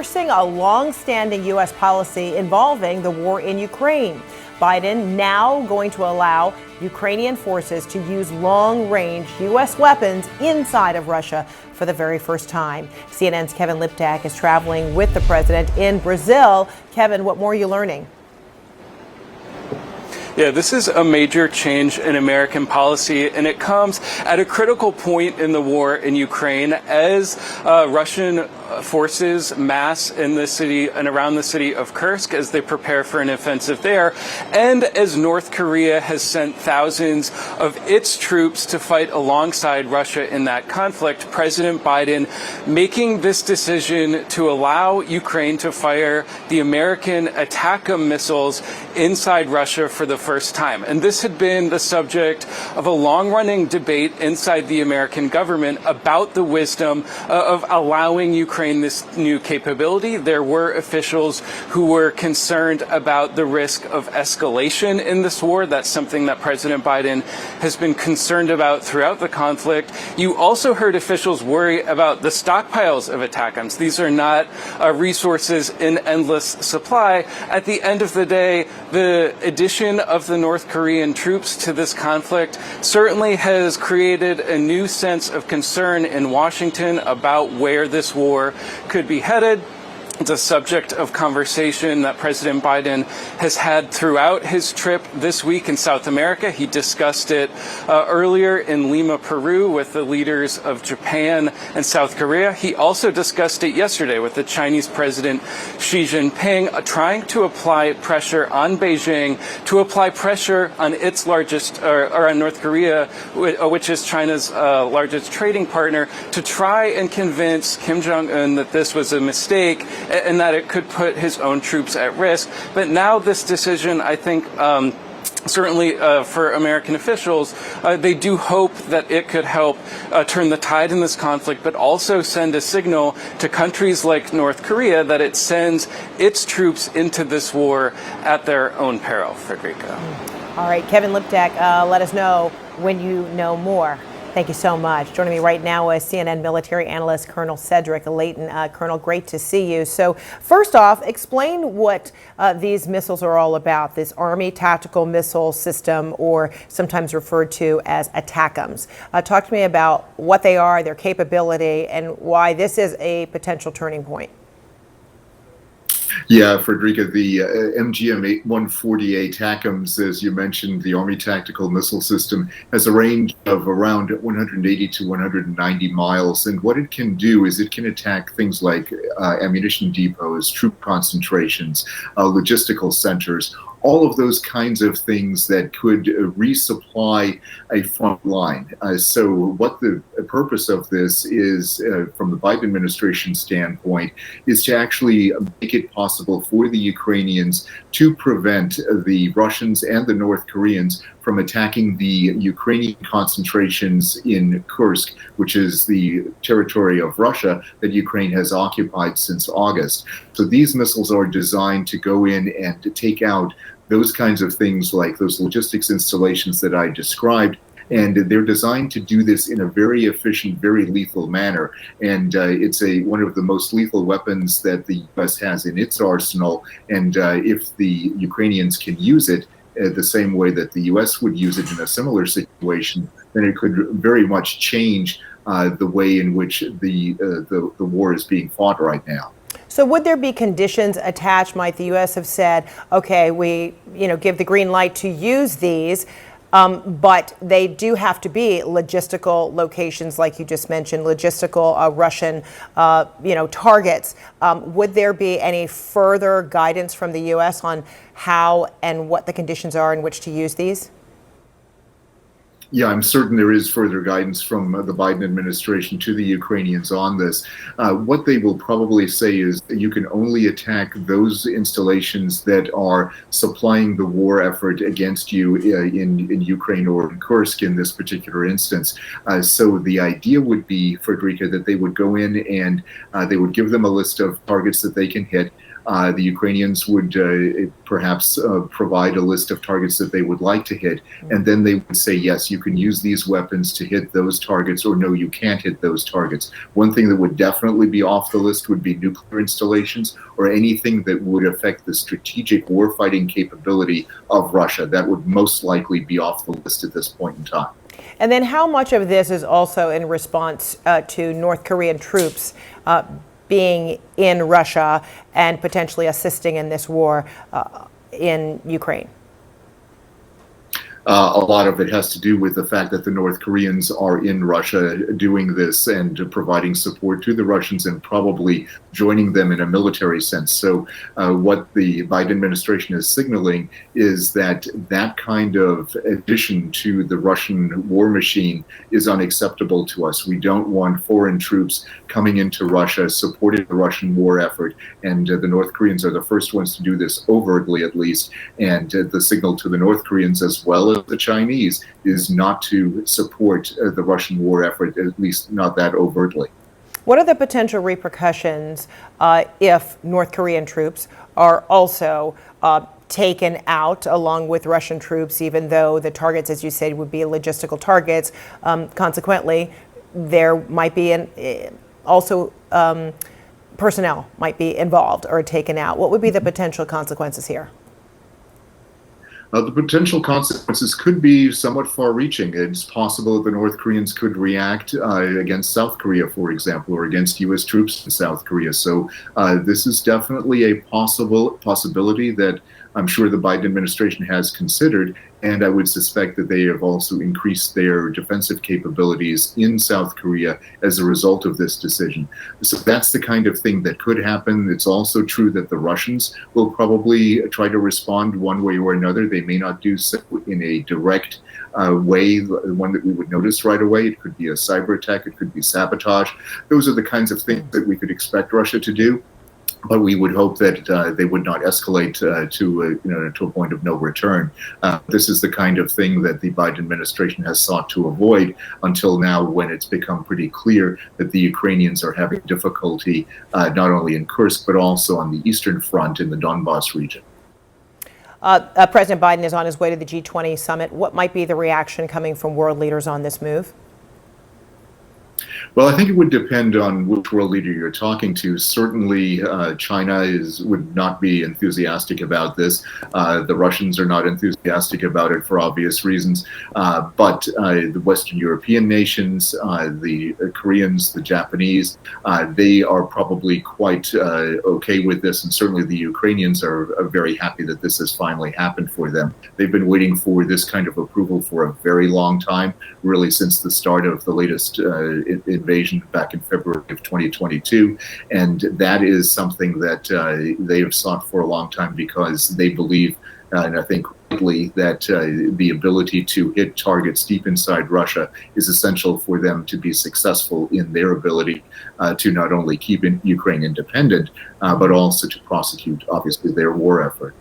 Reversing a long-standing U.S. policy involving the war in Ukraine. Biden now going to allow Ukrainian forces to use long-range U.S. weapons inside of Russia for the very first time. CNN's Kevin Liptak is traveling with the president in Brazil. Kevin, what more are you learning? Yeah, this is a major change in American policy, and it comes at a critical point in the war in Ukraine as Russian forces mass in the city and around the city of Kursk as they prepare for an offensive there, and as North Korea has sent thousands of its troops to fight alongside Russia in that conflict. President Biden making this decision to allow Ukraine to fire the American ATACMS missiles inside Russia for the first time. And this had been the subject of a long-running debate inside the American government about the wisdom of allowing Ukraine this new capability. There were officials who were concerned about the risk of escalation in this war. That's something that President Biden has been concerned about throughout the conflict. You also heard officials worry about the stockpiles of ATACMS. These are not resources in endless supply. At the end of the day, the addition of the North Korean troops to this conflict certainly has created a new sense of concern in Washington about where this war could be headed. It's a subject of conversation that President Biden has had throughout his trip this week in South America. He discussed it earlier in Lima, Peru, with the leaders of Japan and South Korea. He also discussed it yesterday with the Chinese President Xi Jinping, trying to apply pressure on Beijing, to apply pressure on its largest, or on North Korea, which is China's largest trading partner, to try and convince Kim Jong-un that this was a mistake and that it could put his own troops at risk. But now this decision, I think, certainly for American officials, they do hope that it could help turn the tide in this conflict, but also send a signal to countries like North Korea that it sends its troops into this war at their own peril. Frederica. All right, Kevin Liptak, let us know when you know more. Thank you so much. Joining me right now is CNN military analyst Colonel Cedric Leighton. Colonel, great to see you. So first off, explain what these missiles are all about, this Army Tactical Missile System, or sometimes referred to as ATACMS. Talk to me about what they are, their capability, and why this is a potential turning point. Yeah, Frederica, the MGM-140A ATACMS, as you mentioned, the Army Tactical Missile System, has a range of around 180 to 190 miles. And what it can do is it can attack things like ammunition depots, troop concentrations, logistical centers, all of those kinds of things that could resupply a front line. So what the purpose of this is, from the Biden administration standpoint, is to actually make it possible for the Ukrainians to prevent the Russians and the North Koreans from attacking the Ukrainian concentrations in Kursk, which is the territory of Russia that Ukraine has occupied since August. So these missiles are designed to go in and to take out those kinds of things like those logistics installations that I described. And they're designed to do this in a very efficient, very lethal manner. And it's one of the most lethal weapons that the U.S. has in its arsenal. And if the Ukrainians can use it the same way that the U.S. would use it in a similar situation, then it could very much change the way in which the war is being fought right now. So would there be conditions attached? Might the U.S. have said, okay, we give the green light to use these, but they do have to be logistical locations, like you just mentioned, logistical Russian, targets. Would there be any further guidance from the U.S. on how and what the conditions are in which to use these? Yeah, I'm certain there is further guidance from the Biden administration to the Ukrainians on this. What they will probably say is that you can only attack those installations that are supplying the war effort against you in Ukraine or in Kursk in this particular instance. So the idea would be, Frederica, that they would go in and they would give them a list of targets that they can hit. The Ukrainians would perhaps provide a list of targets that they would like to hit, and then they would say, yes, you can use these weapons to hit those targets, or no, you can't hit those targets. One thing that would definitely be off the list would be nuclear installations or anything that would affect the strategic warfighting capability of Russia. That would most likely be off the list at this point in time. And then how much of this is also in response to North Korean troops being in Russia and potentially assisting in this war in Ukraine? A lot of it has to do with the fact that the North Koreans are in Russia doing this and providing support to the Russians and probably joining them in a military sense. So what the Biden administration is signaling is that that kind of addition to the Russian war machine is unacceptable to us. We don't want foreign troops coming into Russia, supporting the Russian war effort. And the North Koreans are the first ones to do this overtly, at least. And the signal to the North Koreans, as well as the Chinese, is not to support the Russian war effort, at least not that overtly. What are the potential repercussions if North Korean troops are also taken out along with Russian troops, even though the targets, as you said, would be logistical targets? Consequently, there might be also personnel might be involved or taken out. What would be the potential consequences here? The potential consequences could be somewhat far-reaching. It's possible that the North Koreans could react against South Korea, for example, or against U.S. troops in South Korea. So this is definitely a possibility that I'm sure the Biden administration has considered, and I would suspect that they have also increased their defensive capabilities in South Korea as a result of this decision. So that's the kind of thing that could happen. It's also true that the Russians will probably try to respond one way or another. They may not do so in a direct way, one that we would notice right away. It could be a cyber attack, it could be sabotage. Those are the kinds of things that we could expect Russia to do. But we would hope that they would not escalate to a point of no return. This is the kind of thing that the Biden administration has sought to avoid until now, when it's become pretty clear that the Ukrainians are having difficulty not only in Kursk, but also on the Eastern Front in the Donbass region. President Biden is on his way to the G20 summit. What might be the reaction coming from world leaders on this move? Well, I think it would depend on which world leader you're talking to. Certainly, China would not be enthusiastic about this. The Russians are not enthusiastic about it for obvious reasons. But the Western European nations, the Koreans, the Japanese, they are probably quite okay with this. And certainly the Ukrainians are very happy that this has finally happened for them. They've been waiting for this kind of approval for a very long time, really since the start of the latest invasion back in February of 2022, and that is something that they have sought for a long time because they believe, and I think rightly, that the ability to hit targets deep inside Russia is essential for them to be successful in their ability to not only keep Ukraine independent, but also to prosecute, obviously, their war effort.